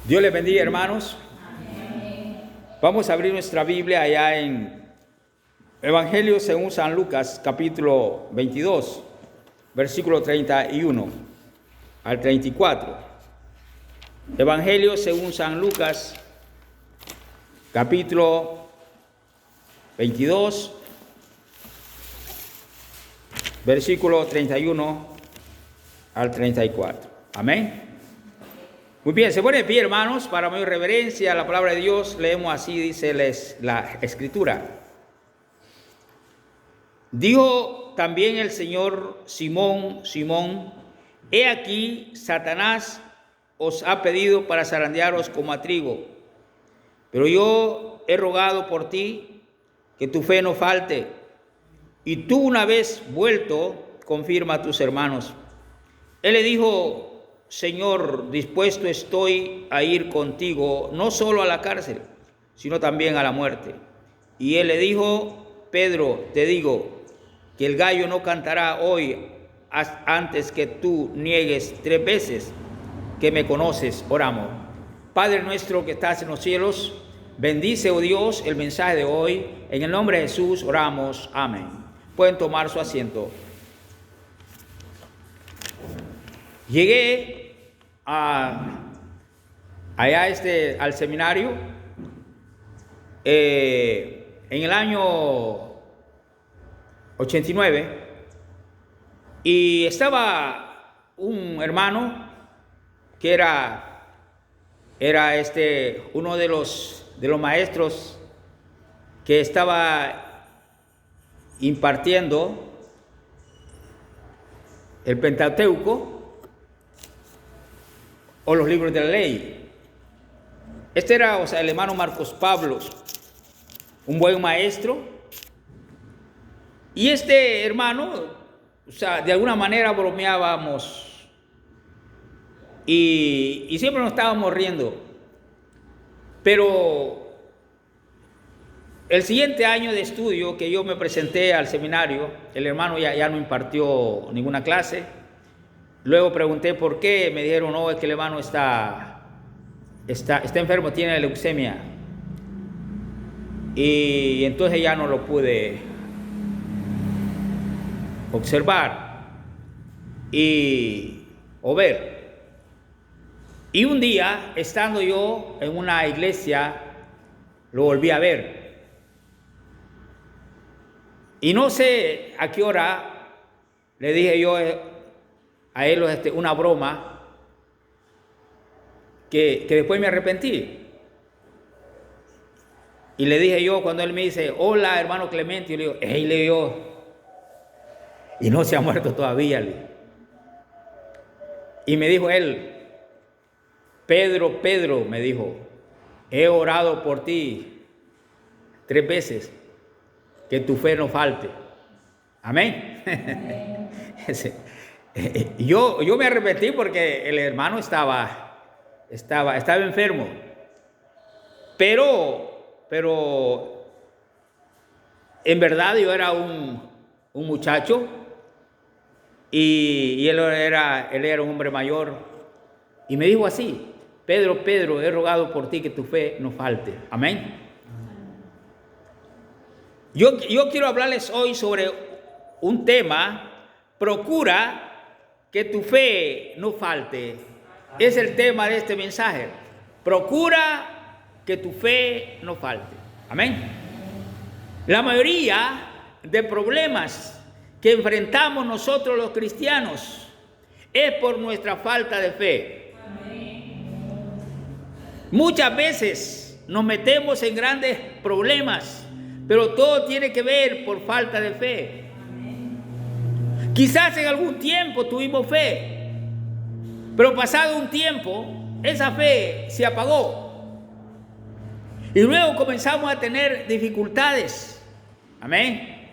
Dios les bendiga, hermanos. Vamos a abrir nuestra Biblia allá en Evangelio según San Lucas, capítulo 22, versículo 31 al 34. Evangelio según San Lucas, capítulo 22, versículo 31 al 34. Amén. Muy bien, se pone de pie, hermanos, para mayor reverencia a la palabra de Dios. Leemos así, dice la Escritura. Dijo también el Señor: Simón, Simón, he aquí Satanás os ha pedido para zarandearos como a trigo, pero yo he rogado por ti que tu fe no falte, y tú, una vez vuelto, confirma a tus hermanos. Él le dijo: Señor, dispuesto estoy a ir contigo, no solo a la cárcel, sino también a la muerte. Y él le dijo: Pedro, te digo que el gallo no cantará hoy antes que tú niegues 3 veces que me conoces. Oramos. Padre nuestro que estás en los cielos, bendice, oh Dios, el mensaje de hoy. En el nombre de Jesús oramos. Amén. Pueden tomar su asiento. Llegué allá al seminario en el año 89 y estaba un hermano que era uno de los maestros que estaba impartiendo el Pentateuco o los libros de la ley. Este era, el hermano Marcos Pablo, un buen maestro. Y este hermano, de alguna manera bromeábamos y siempre nos estábamos riendo. Pero el siguiente año de estudio que yo me presenté al seminario, el hermano ya no impartió ninguna clase. Luego pregunté por qué, me dijeron: no, es que el hermano está enfermo, tiene leucemia. Y entonces ya no lo pude observar o ver. Y un día, estando yo en una iglesia, lo volví a ver. Y no sé a qué hora le dije yo a él una broma que después me arrepentí. Y le dije yo, cuando él me dice: hola, hermano Clemente, yo le digo: hey, le digo, y no se ha muerto todavía. Y me dijo él: Pedro, me dijo, he orado por ti 3 veces, que tu fe no falte. Amén. Yo me arrepentí porque el hermano estaba enfermo, pero en verdad yo era un muchacho y él era un hombre mayor, y me dijo así: Pedro, he rogado por ti que tu fe no falte. Amén. Yo quiero hablarles hoy sobre un tema: procura que tu fe no falte. Es el tema de este mensaje. Procura que tu fe no falte. Amén. La mayoría de problemas que enfrentamos nosotros los cristianos es por nuestra falta de fe. Muchas veces nos metemos en grandes problemas, pero todo tiene que ver por falta de fe. Quizás en algún tiempo tuvimos fe, pero pasado un tiempo esa fe se apagó y luego comenzamos a tener dificultades. Amén.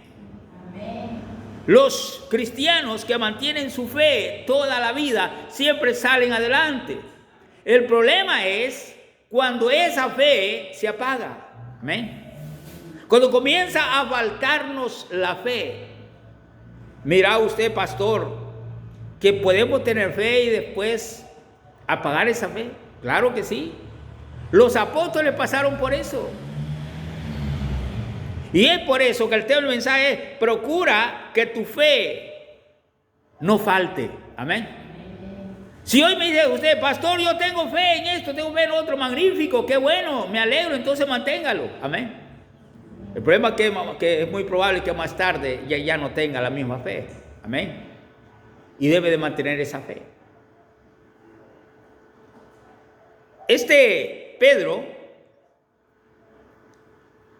Los cristianos que mantienen su fe toda la vida siempre salen adelante. El problema es cuando esa fe se apaga. Amén. Cuando comienza a faltarnos la fe. Mira usted, pastor, que podemos tener fe y después apagar esa fe. Claro que sí. Los apóstoles pasaron por eso. Y es por eso que el tema del mensaje es: procura que tu fe no falte. Amén. Si hoy me dice usted, pastor, yo tengo fe en esto, tengo fe en otro, magnífico, qué bueno, me alegro, entonces manténgalo. Amén. El problema es que es muy probable que más tarde ya no tenga la misma fe. Amén. Y debe de mantener esa fe. Pedro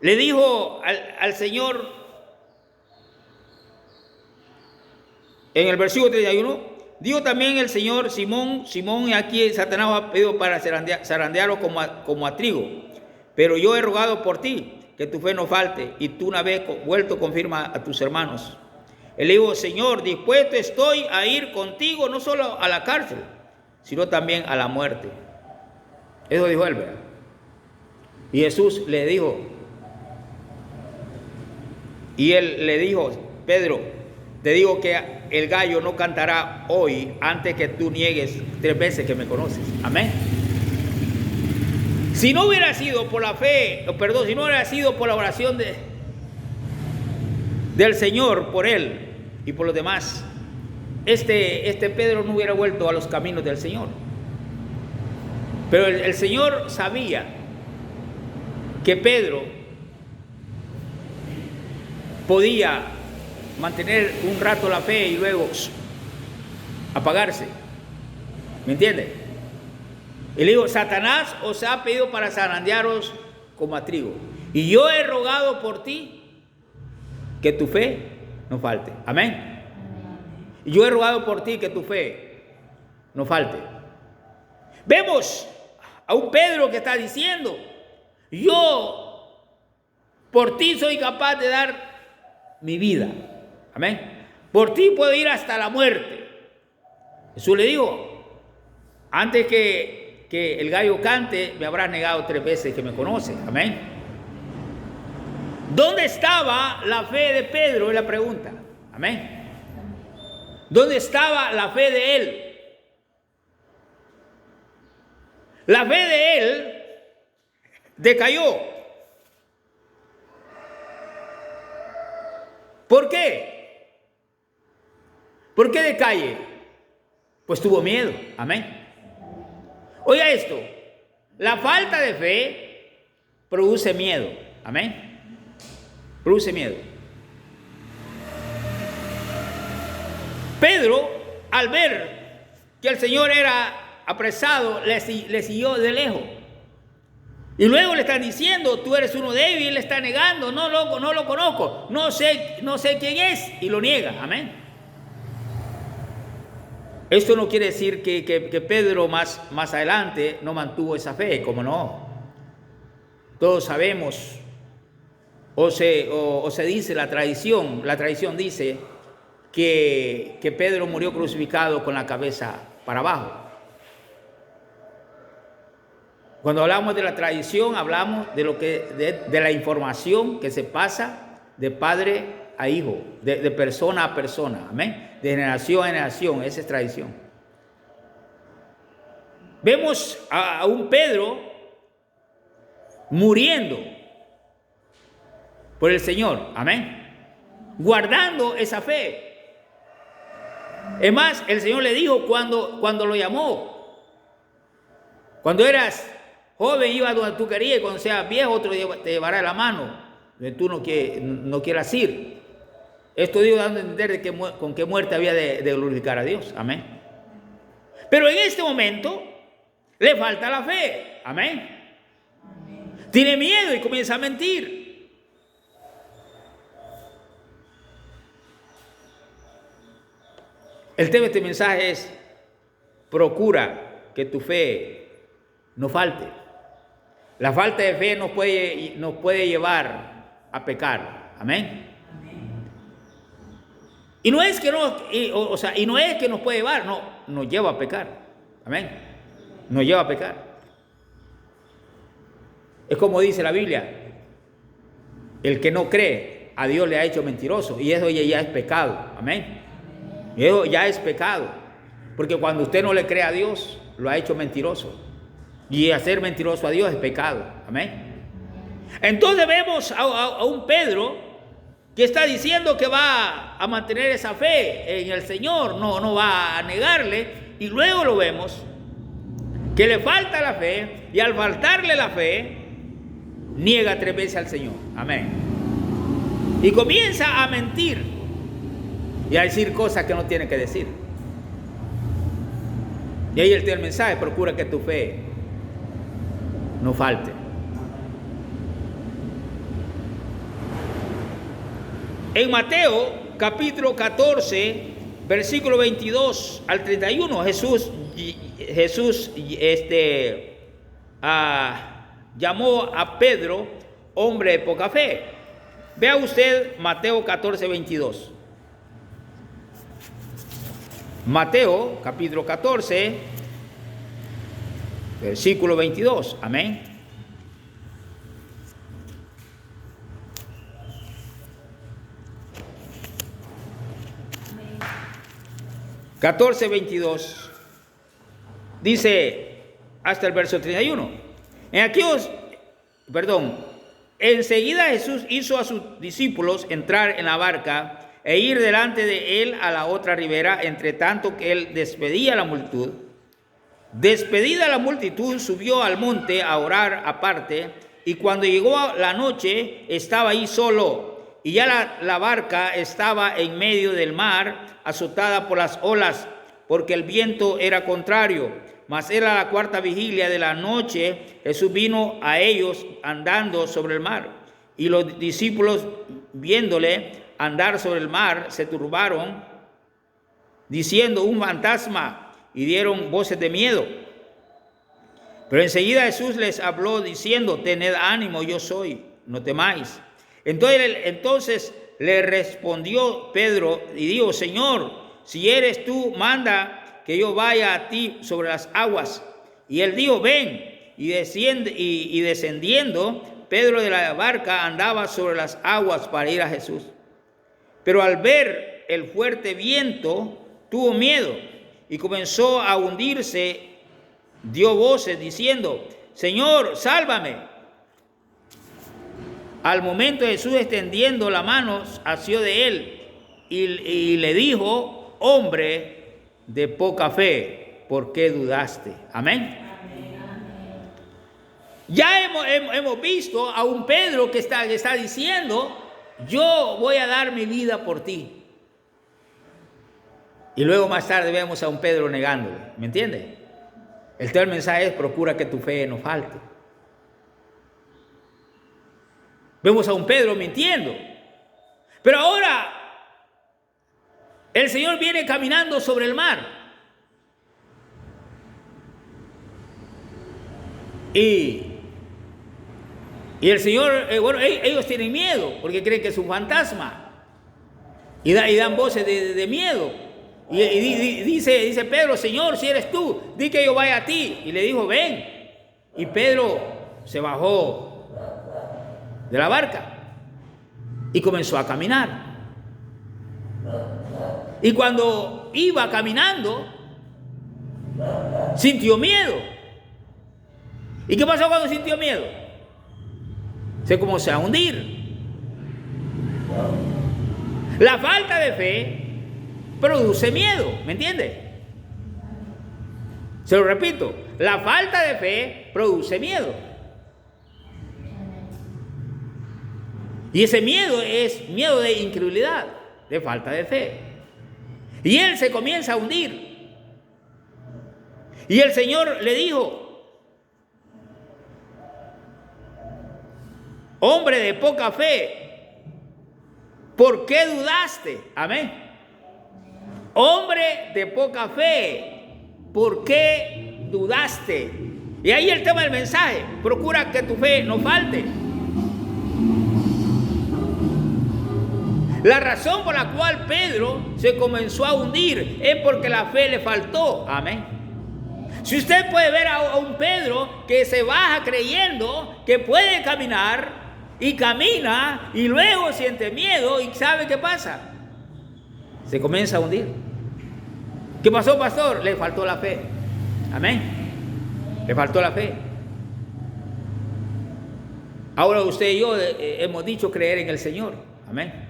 le dijo al Señor en el versículo 31, dijo también el Señor: Simón, Simón, y aquí Satanás ha pedido para zarandearos como a trigo, pero yo he rogado por ti, que tu fe no falte, y tú, una vez vuelto, confirma a tus hermanos. Él dijo: Señor, dispuesto estoy a ir contigo, no solo a la cárcel, sino también a la muerte. Eso dijo él, ¿verdad? Y Jesús le dijo, y él le dijo: Pedro, te digo que el gallo no cantará hoy antes que tú niegues 3 veces que me conoces. Amén. Si no hubiera sido por la fe, si no hubiera sido por la oración del Señor, por él y por los demás, este Pedro no hubiera vuelto a los caminos del Señor. Pero el Señor sabía que Pedro podía mantener un rato la fe y luego apagarse. ¿Me entiende? Y le digo: Satanás os ha pedido para zarandearos como a trigo, y yo he rogado por ti que tu fe no falte. Amén. Y yo he rogado por ti que tu fe no falte. Vemos a un Pedro que está diciendo: yo por ti soy capaz de dar mi vida. Amén. Por ti puedo ir hasta la muerte. Jesús le dijo: antes que el gallo cante, me habrás negado 3 veces que me conoces. Amén. ¿Dónde estaba la fe de Pedro? Es la pregunta. Amén. ¿Dónde estaba la fe de él? La fe de él decayó. ¿Por qué? ¿Por qué decae? Pues tuvo miedo. Amén. Oiga esto: la falta de fe produce miedo. Amén. Produce miedo. Pedro, al ver que el Señor era apresado, le siguió de lejos. Y luego le están diciendo: tú eres uno débil. Y él le está negando: no lo conozco, no sé quién es, y lo niega. Amén. Esto no quiere decir que Pedro más adelante no mantuvo esa fe, como no. Todos sabemos, o se dice la tradición dice que Pedro murió crucificado con la cabeza para abajo. Cuando hablamos de la tradición, hablamos de la información que se pasa de padre a hijo, de persona a persona. Amén. De generación a generación. Esa es tradición. Vemos a un Pedro muriendo por el Señor. Amén. Guardando esa fe. Es más, el Señor le dijo cuando lo llamó: cuando eras joven ibas donde tú querías, y cuando seas viejo otro te llevará la mano donde tú no quieras ir. Esto digo dando a entender con qué muerte había de glorificar a Dios. Amén. Pero en este momento le falta la fe. Amén. Tiene miedo y comienza a mentir. El tema de este mensaje es: procura que tu fe no falte. La falta de fe nos puede llevar a pecar. Amén. Y no es que nos puede llevar, no, nos lleva a pecar. Amén. Nos lleva a pecar. Es como dice la Biblia: el que no cree a Dios le ha hecho mentiroso, y eso ya es pecado. Amén. Y eso ya es pecado, porque cuando usted no le cree a Dios, lo ha hecho mentiroso. Y hacer mentiroso a Dios es pecado. Amén. Entonces vemos a un Pedro que está diciendo que va a mantener esa fe en el Señor, no va a negarle, y luego lo vemos que le falta la fe, y al faltarle la fe, niega 3 veces al Señor. Amén. Y comienza a mentir y a decir cosas que no tiene que decir. Y ahí el mensaje: procura que tu fe no falte. En Mateo capítulo 14, versículo 22 al 31, Jesús llamó a Pedro hombre de poca fe. Vea usted Mateo 14, 22. Mateo capítulo 14, versículo 22. Amén. Amén. 14:22 dice hasta el verso 31. Enseguida Jesús hizo a sus discípulos entrar en la barca e ir delante de él a la otra ribera, entre tanto que él despedía a la multitud. Despedida la multitud, subió al monte a orar aparte, y cuando llegó la noche estaba ahí solo, y ya la barca estaba en medio del mar, azotada por las olas, porque el viento era contrario. Mas era la 4ª vigilia de la noche. Jesús vino a ellos andando sobre el mar, y los discípulos, viéndole andar sobre el mar, se turbaron, diciendo: un fantasma, y dieron voces de miedo. Pero enseguida Jesús les habló diciendo: tened ánimo, yo soy, no temáis. Entonces le respondió Pedro y dijo: Señor, si eres tú, manda que yo vaya a ti sobre las aguas. Y él dijo: ven. Y descendiendo, Pedro de la barca andaba sobre las aguas para ir a Jesús. Pero al ver el fuerte viento, tuvo miedo y comenzó a hundirse. Dio voces diciendo: Señor, sálvame. Al momento Jesús, extendiendo la mano, asió de él y le dijo: hombre de poca fe, ¿por qué dudaste? Amén. Ya hemos visto a un Pedro que está diciendo: yo voy a dar mi vida por ti. Y luego más tarde vemos a un Pedro negándole. ¿Me entiende? El tema del mensaje es: procura que tu fe no falte. Vemos a un Pedro mintiendo. Pero ahora el Señor viene caminando sobre el mar. Y el Señor, ellos tienen miedo porque creen que es un fantasma. Y dan voces de miedo. Y dice Pedro: Señor, si eres tú, di que yo vaya a ti. Y le dijo: ven. Y Pedro se bajó de la barca y comenzó a caminar. Y cuando iba caminando, sintió miedo. ¿Y qué pasó cuando sintió miedo? Se comenzó a hundir. La falta de fe produce miedo, ¿me entiende? Se lo repito: la falta de fe produce miedo. Y ese miedo es miedo de incredulidad, de falta de fe. Y él se comienza a hundir. Y el Señor le dijo: hombre de poca fe, ¿por qué dudaste? Amén. Hombre de poca fe, ¿por qué dudaste? Y ahí el tema del mensaje: procura que tu fe no falte. La razón por la cual Pedro se comenzó a hundir es porque la fe le faltó. Amén. Si usted puede ver a un Pedro que se baja creyendo que puede caminar, y camina, y luego siente miedo, y ¿sabe qué pasa? Se comienza a hundir. ¿Qué pasó, pastor? Le faltó la fe. Amén. Le faltó la fe. Ahora usted y yo hemos dicho creer en el Señor. Amén.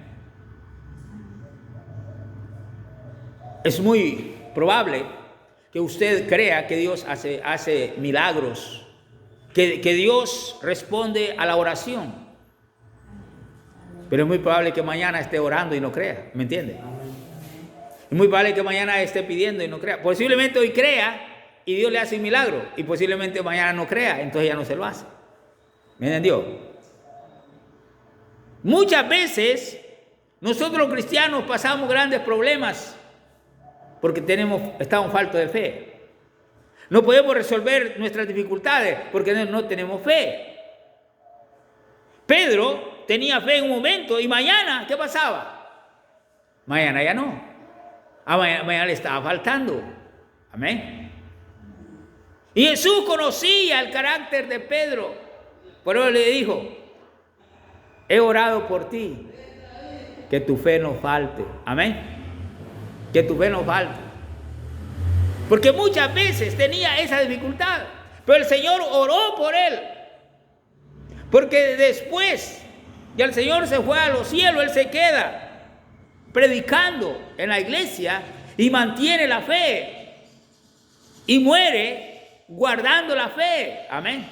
Es muy probable que usted crea que Dios hace milagros, que Dios responde a la oración. Pero es muy probable que mañana esté orando y no crea. ¿Me entiende? Es muy probable que mañana esté pidiendo y no crea. Posiblemente hoy crea y Dios le hace un milagro. Y posiblemente mañana no crea, entonces ya no se lo hace. ¿Me entendió? Muchas veces nosotros los cristianos pasamos grandes problemas porque estamos faltos de fe. No podemos resolver nuestras dificultades porque no tenemos fe. Pedro tenía fe en un momento y mañana, ¿qué pasaba? Mañana ya no. Mañana le estaba faltando. Amén. Y Jesús conocía el carácter de Pedro. Por eso le dijo: he orado por ti, que tu fe no falte. Amén. Que tu fe no falte. Porque muchas veces tenía esa dificultad, pero el Señor oró por él. Porque después ya el Señor se fue a los cielos, él se queda predicando en la iglesia y mantiene la fe y muere guardando la fe. Amén.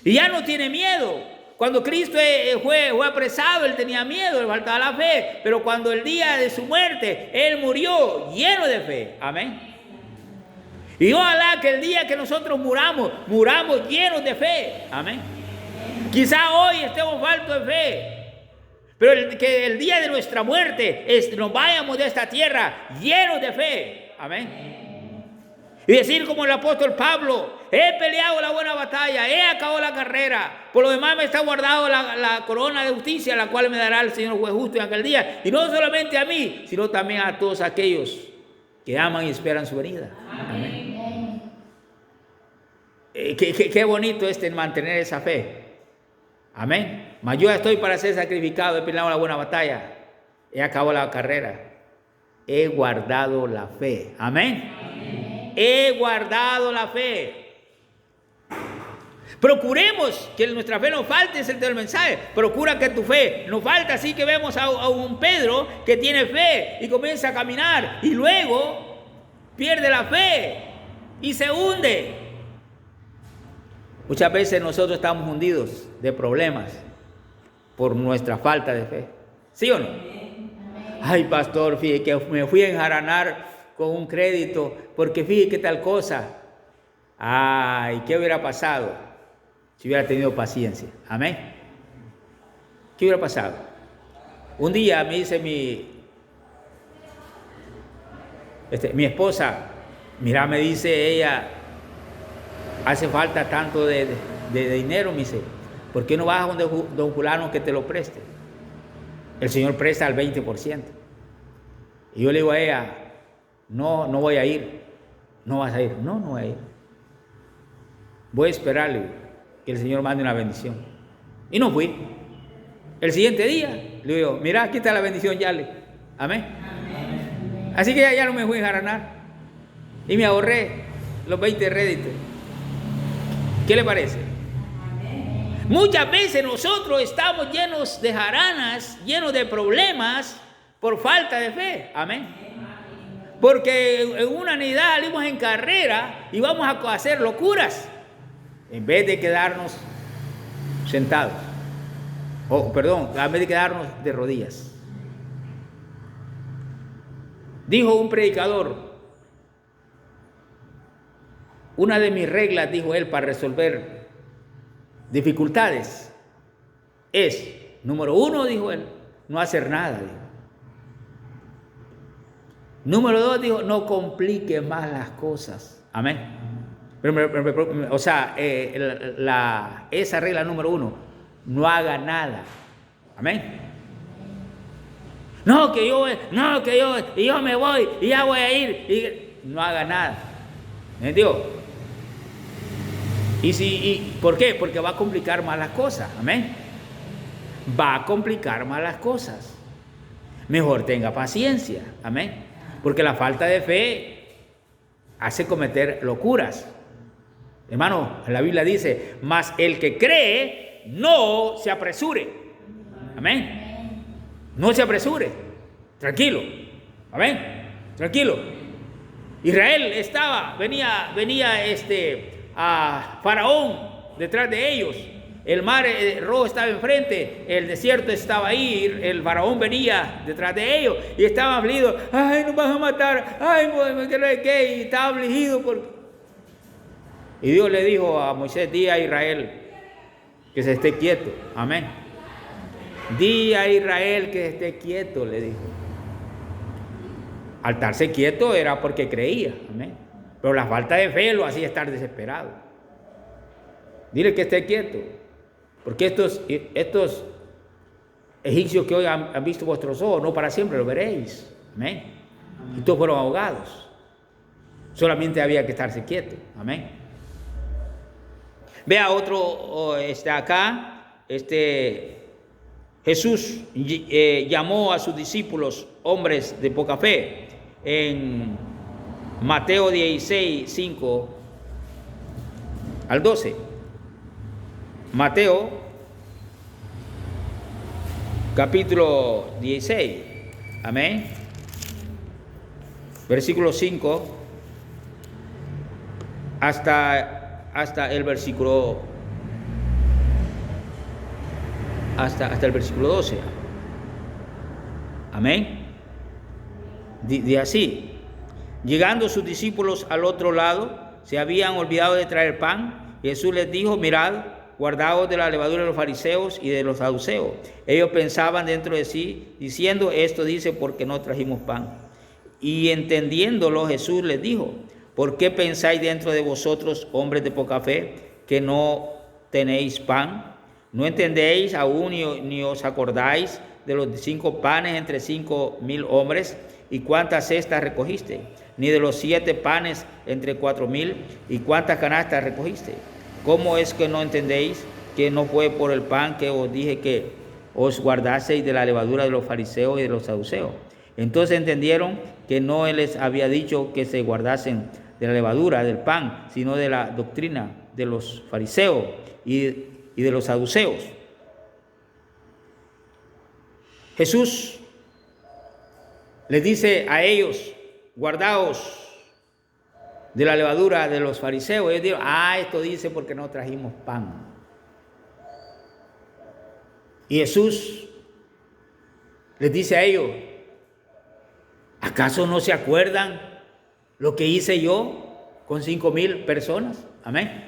Y ya no tiene miedo. Cuando Cristo fue apresado, él tenía miedo, le faltaba la fe. Pero cuando el día de su muerte, él murió lleno de fe. Amén. Y ojalá que el día que nosotros muramos llenos de fe. Amén. Quizá hoy estemos faltos de fe. Pero que el día de nuestra muerte nos vayamos de esta tierra llenos de fe. Amén. Y decir como el apóstol Pablo: he peleado la buena batalla, he acabado la carrera, por lo demás me está guardado la corona de justicia, la cual me dará el Señor juez justo en aquel día. Y no solamente a mí, sino también a todos aquellos que aman y esperan su venida. Amén. Qué bonito es mantener esa fe. Amén. Mas yo estoy para ser sacrificado, he peleado la buena batalla, he acabado la carrera, he guardado la fe. Amén. Amén. He guardado la fe. Procuremos que nuestra fe no falte, es el del mensaje. Procura que tu fe no falte. Así que vemos a un Pedro que tiene fe y comienza a caminar y luego pierde la fe y se hunde. Muchas veces nosotros estamos hundidos de problemas por nuestra falta de fe. ¿Sí o no? Ay, pastor, fíjate que me fui a enjaranar con un crédito porque fíjate que tal cosa. Ay, ¿qué hubiera pasado si hubiera tenido paciencia? Amén. ¿Qué hubiera pasado? Un día me dice mi esposa, mira, me dice ella, hace falta tanto de dinero, me dice, ¿por qué no vas a don fulano que te lo preste? El Señor presta al 20%. Y yo le digo a ella, no voy a ir. ¿No vas a ir? No voy a ir. Voy a esperarle que el Señor mande una bendición. Y no fui. El siguiente día le digo, mira, aquí está la bendición, Yale. Amén. Amén. Así que ya no me fui a enjaranar. Y me ahorré los 20 réditos. ¿Qué le parece? Amén. Muchas veces nosotros estamos llenos de jaranas, llenos de problemas por falta de fe. Amén. Porque en una unidad salimos en carrera y vamos a hacer locuras en vez de quedarnos sentados. En vez de quedarnos de rodillas. Dijo un predicador, una de mis reglas, dijo él, para resolver dificultades es, número 1, dijo él, no hacer nada. Dijo. Número 2, dijo, no complique más las cosas. Amén. Esa regla número 1, no haga nada. Amén. No, que yo me voy y ya voy a ir. Y no haga nada. ¿Me entendió? ¿Por qué? Porque va a complicar más las cosas. Amén. Va a complicar más las cosas. Mejor tenga paciencia. Amén. Porque la falta de fe hace cometer locuras. Hermano, la Biblia dice, mas el que cree, no se apresure. Amén. No se apresure. Tranquilo. Amén. Tranquilo. Israel venía a Faraón detrás de ellos. El mar rojo estaba enfrente, el desierto estaba ahí, el faraón venía detrás de ellos y estaba afligido. Ay, nos van a matar, ay, ¿qué? Y estaba afligido. Y Dios le dijo a Moisés, di a Israel que se esté quieto. Amén. Di a Israel que se esté quieto, le dijo. Al estarse quieto era porque creía. Amén. Pero la falta de fe lo hacía estar desesperado. Dile que esté quieto. Porque estos egipcios que hoy han visto vuestros ojos, no para siempre lo veréis. Amén. Y todos fueron ahogados. Solamente había que estarse quieto. Amén. Vea otro, acá, Jesús llamó a sus discípulos hombres de poca fe. En Mateo 16, 5 al 12. Mateo, capítulo 16, amén, versículo 5 hasta el versículo 12, amén. De así, llegando sus discípulos al otro lado, se habían olvidado de traer pan. Jesús les dijo, mirad, guardaos de la levadura de los fariseos y de los saduceos. Ellos pensaban dentro de sí, diciendo, esto dice porque no trajimos pan. Y entendiéndolo, Jesús les dijo, ¿por qué pensáis dentro de vosotros, hombres de poca fe, que no tenéis pan? ¿No entendéis aún ni os acordáis de los 5 panes entre 5,000 hombres? ¿Y cuántas cestas recogiste? Ni de los 7 panes entre 4,000, ¿y cuántas canastas recogiste? ¿Cómo es que no entendéis que no fue por el pan que os dije que os guardaseis de la levadura de los fariseos y de los saduceos? Entonces entendieron que no les había dicho que se guardasen de la levadura del pan, sino de la doctrina de los fariseos y de los saduceos. Jesús les dice a ellos, guardaos de la levadura de los fariseos. Ellos dijeron, esto dice porque no trajimos pan. Y Jesús les dice a ellos, ¿acaso no se acuerdan lo que hice yo con 5,000 personas? Amén.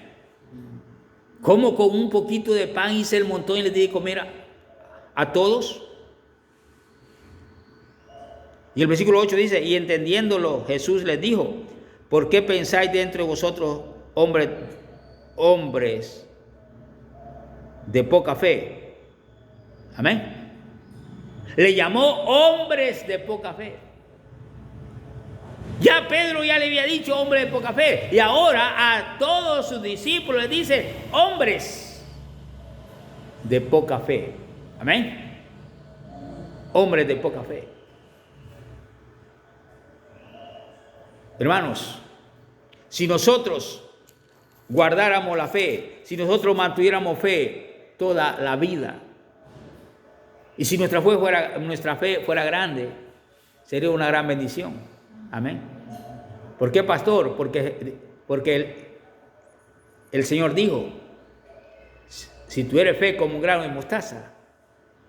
¿Cómo con un poquito de pan hice el montón y les di de comer a todos? Y el versículo 8 dice, y entendiéndolo, Jesús les dijo, ¿por qué pensáis dentro de vosotros, hombres de poca fe? Amén. Le llamó hombres de poca fe. Ya Pedro ya le había dicho hombre de poca fe. Y ahora a todos sus discípulos les dice hombres de poca fe. Amén. Hombres de poca fe. Hermanos, si nosotros guardáramos la fe, si nosotros mantuviéramos fe toda la vida, y si nuestra fe fuera grande, sería una gran bendición. Amén. ¿Por qué, pastor? Porque el Señor dijo, si tuvieras fe como un grano de mostaza,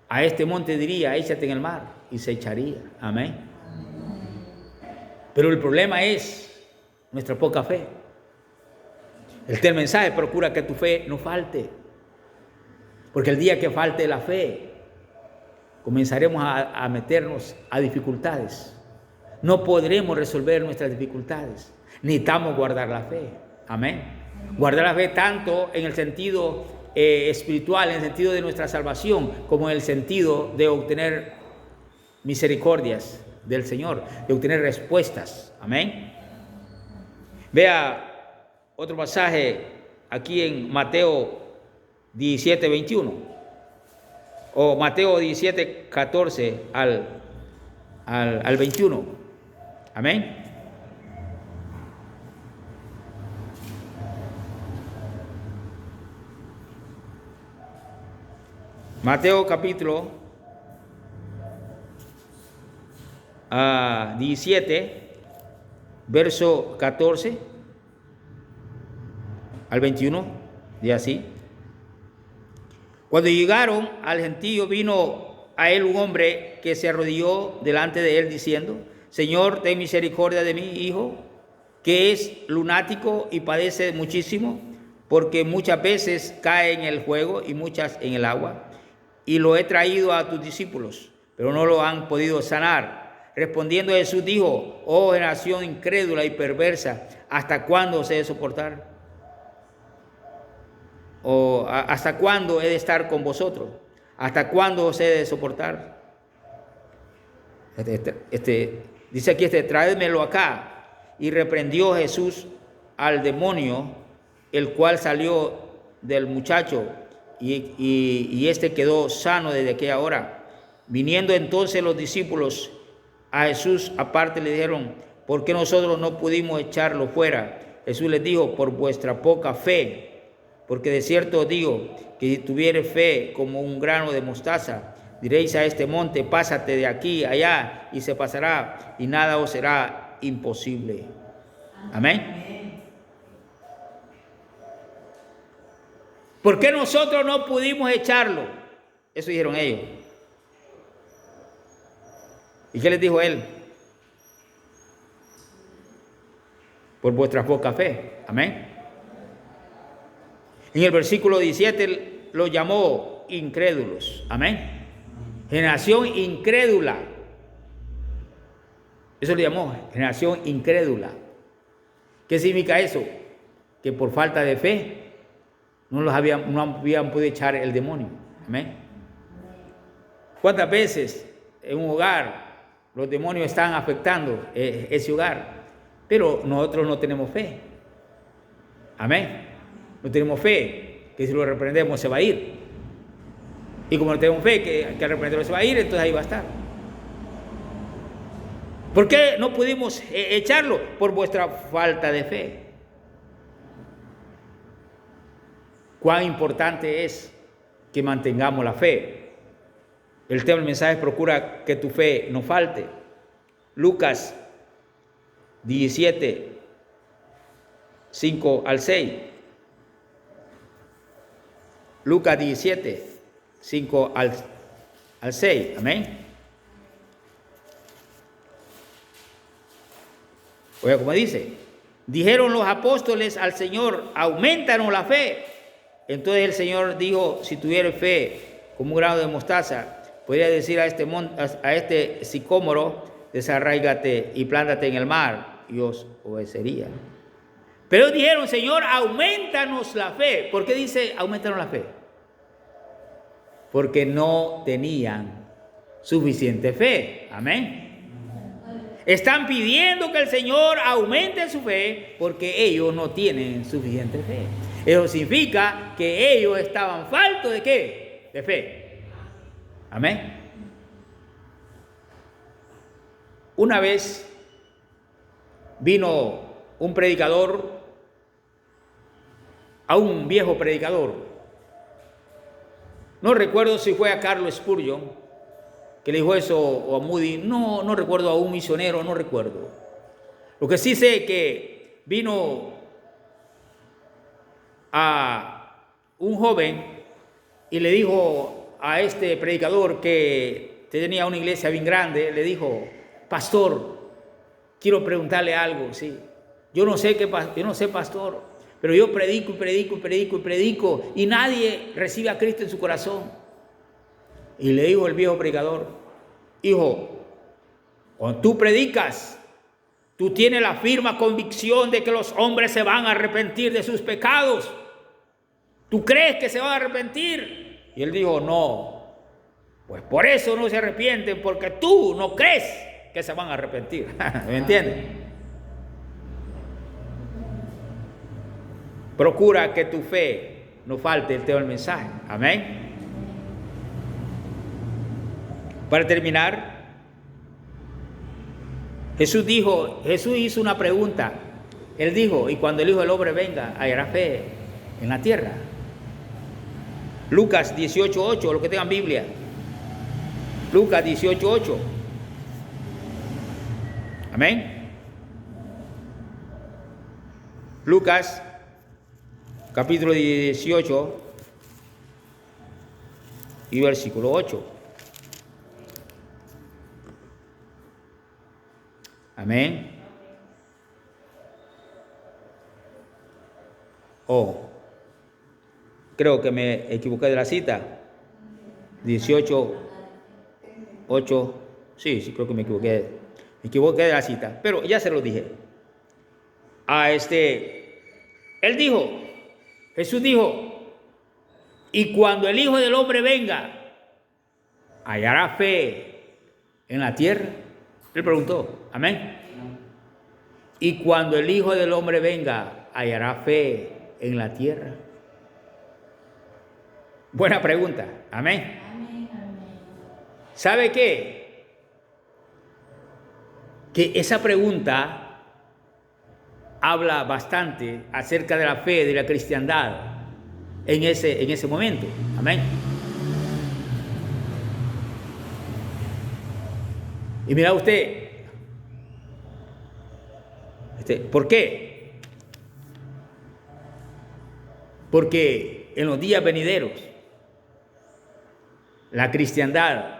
a este monte diría, échate en el mar, y se echaría. Amén. Pero el problema es nuestra poca fe. El mensaje procura que tu fe no falte. Porque el día que falte la fe, comenzaremos a meternos a dificultades. No podremos resolver nuestras dificultades. Necesitamos guardar la fe. Amén. Guardar la fe tanto en el sentido espiritual, en el sentido de nuestra salvación, como en el sentido de obtener misericordias del Señor, de obtener respuestas. Amén. Vea otro pasaje aquí en Mateo 17, 21 o Mateo 17, 14 al 21. Amén. Mateo capítulo 17, verso 14 al 21, y así. Cuando llegaron al gentío, vino a él un hombre que se arrodilló delante de él diciendo: Señor, ten misericordia de mi hijo, que es lunático y padece muchísimo, porque muchas veces cae en el juego y muchas en el agua. Y lo he traído a tus discípulos, pero no lo han podido sanar. Respondiendo Jesús dijo: oh generación incrédula y perversa, ¿hasta cuándo os he de soportar? ¿O hasta cuándo he de estar con vosotros? ¿Hasta cuándo os he de soportar? Dice aquí, tráemelo acá. Y reprendió Jesús al demonio, el cual salió del muchacho, y este quedó sano desde aquella hora. Viniendo entonces los discípulos a Jesús aparte, le dijeron: ¿por qué nosotros no pudimos echarlo fuera? Jesús les dijo: por vuestra poca fe. Porque de cierto os digo que si tuviereis fe como un grano de mostaza, diréis a este monte: pásate de aquí allá, y se pasará, y nada os será imposible. Amén. ¿Por qué nosotros no pudimos echarlo? Eso dijeron ellos. ¿Y qué les dijo él? Por vuestra poca fe. Amén. En el versículo 17 lo llamó incrédulos. Amén. Generación incrédula. Eso le llamó generación incrédula. ¿Qué significa eso? Que por falta de fe no habían podido echar el demonio. Amén. ¿Cuántas veces en un hogar los demonios están afectando ese hogar? Pero nosotros no tenemos fe. Amén. No tenemos fe que si lo reprendemos se va a ir. Y como no tenemos fe que al reprenderlo se va a ir, entonces ahí va a estar. ¿Por qué no pudimos echarlo? Por vuestra falta de fe. Cuán importante es que mantengamos la fe. El tema del mensaje: procura que tu fe no falte. Lucas 17, 5 al 6. Lucas 17, 5 al 6. Amén. Oiga, como dice: dijeron los apóstoles al Señor: aumentanos la fe. Entonces el Señor dijo: si tuvieras fe como un grano de mostaza, podría decir a este sicómoro: desarráigate y plántate en el mar, y os obedecería. Pero dijeron: Señor, aumentanos la fe. ¿Por qué dice aumentanos la fe? Porque no tenían suficiente fe. Amén. Están pidiendo que el Señor aumente su fe porque ellos no tienen suficiente fe. Eso significa que ellos estaban faltos de ¿qué? De fe. Amén. Una vez vino un predicador, a un viejo predicador. No recuerdo si fue a Carlos Spurgeon que le dijo eso, o a Moody. No recuerdo, a un misionero, no recuerdo. Lo que sí sé que vino a un joven y le dijo a este predicador, que tenía una iglesia bien grande, le dijo: pastor, quiero preguntarle algo. Sí, yo no sé, pastor, pero yo predico y nadie recibe a Cristo en su corazón. Y le dijo el viejo predicador: hijo, cuando tú predicas, tú tienes la firme convicción de que los hombres se van a arrepentir de sus pecados. ¿Tú crees que se van a arrepentir? Y él dijo: no, pues por eso no se arrepienten, porque tú no crees que se van a arrepentir. ¿Me entiendes? Procura que tu fe no falte, el tema del mensaje. Amén. Para terminar, Jesús hizo una pregunta. Él dijo: y cuando el Hijo del Hombre venga, ¿hallará fe en la tierra? Lucas 18:8, los que tengan Biblia. Lucas 18:8. Amén. Lucas capítulo 18 y versículo 8. Amén. Oh, creo que me equivoqué de la cita. 18:8. Sí, creo que me equivoqué. Me equivoqué de la cita, pero ya se lo dije. Él dijo, Jesús dijo, y cuando el Hijo del Hombre venga, ¿hallará fe en la tierra? Él preguntó, amén. Y cuando el Hijo del Hombre venga, ¿hallará fe en la tierra? Buena pregunta, amén. ¿Sabe qué? Que esa pregunta habla bastante acerca de la fe, de la cristiandad en ese momento, amén. Y mira usted, ¿por qué? Porque en los días venideros la cristiandad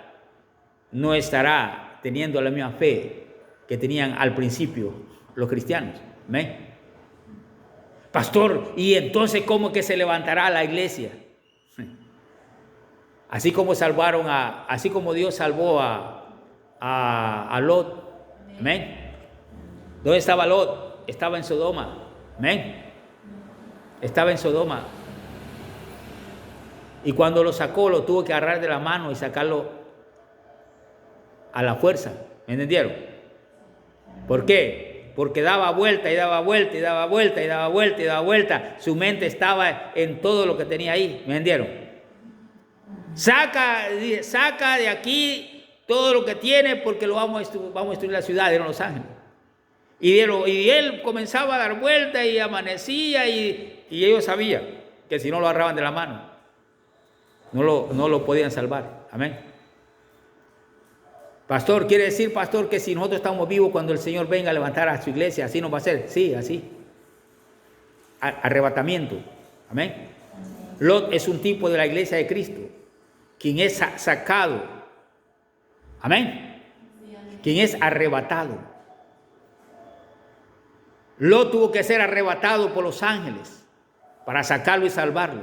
no estará teniendo la misma fe que tenían al principio los cristianos. ¿Amén? Pastor, ¿y entonces cómo que se levantará la iglesia? Así como Dios salvó a Lot. ¿Amén? ¿Dónde estaba Lot? Estaba en Sodoma. ¿Amén? Estaba en Sodoma. Y cuando lo sacó, lo tuvo que agarrar de la mano y sacarlo a la fuerza. ¿Me entendieron? ¿Por qué? Porque daba vuelta y daba vuelta y daba vuelta y daba vuelta y daba vuelta. Su mente estaba en todo lo que tenía ahí. ¿Me entendieron? Saca de aquí todo lo que tiene porque vamos a destruir la ciudad de Los Ángeles. Y él comenzaba a dar vuelta y amanecía y ellos sabían que si no lo agarraban de la mano, no lo podían salvar. Amén. Pastor, ¿quiere decir, pastor, que si nosotros estamos vivos cuando el Señor venga a levantar a su iglesia, así nos va a hacer? Sí, así. Arrebatamiento. Amén. Lot es un tipo de la iglesia de Cristo, quien es sacado. Amén. Quien es arrebatado. Lot tuvo que ser arrebatado por los ángeles para sacarlo y salvarlo.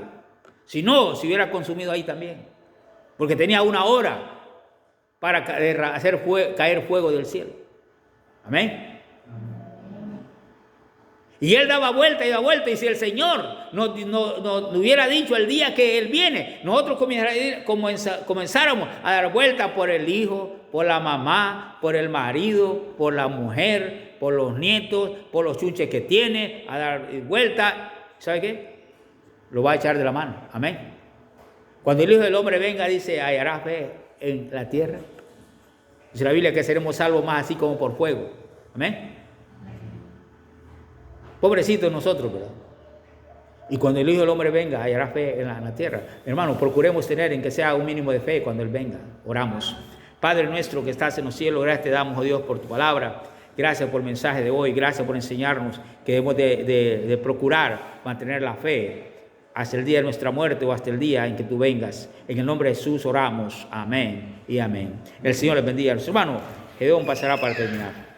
Si no, se hubiera consumido ahí también. Porque tenía una hora para hacer caer fuego del cielo. Amén. Y él daba vuelta y daba vuelta. Y si el Señor no hubiera dicho el día que Él viene, nosotros comenzáramos a dar vuelta por el hijo, por la mamá, por el marido, por la mujer, por los nietos, por los chunches que tiene, a dar vuelta. ¿Sabe qué? Lo va a echar de la mano. Amén. Cuando el Hijo del Hombre venga, dice, hallará fe en la tierra. Dice la Biblia que seremos salvos más así como por fuego. Amén. Pobrecitos nosotros, ¿verdad? Y cuando el Hijo del Hombre venga, hallará fe en la tierra. Hermanos, procuremos tener en que sea un mínimo de fe cuando Él venga. Oramos. Padre nuestro que estás en los cielos, gracias te damos, oh Dios, por tu palabra. Gracias por el mensaje de hoy. Gracias por enseñarnos que debemos de procurar mantener la fe hasta el día de nuestra muerte o hasta el día en que tú vengas. En el nombre de Jesús oramos. Amén y amén. El Señor les bendiga. Hermanos, Gedeón pasará para terminar.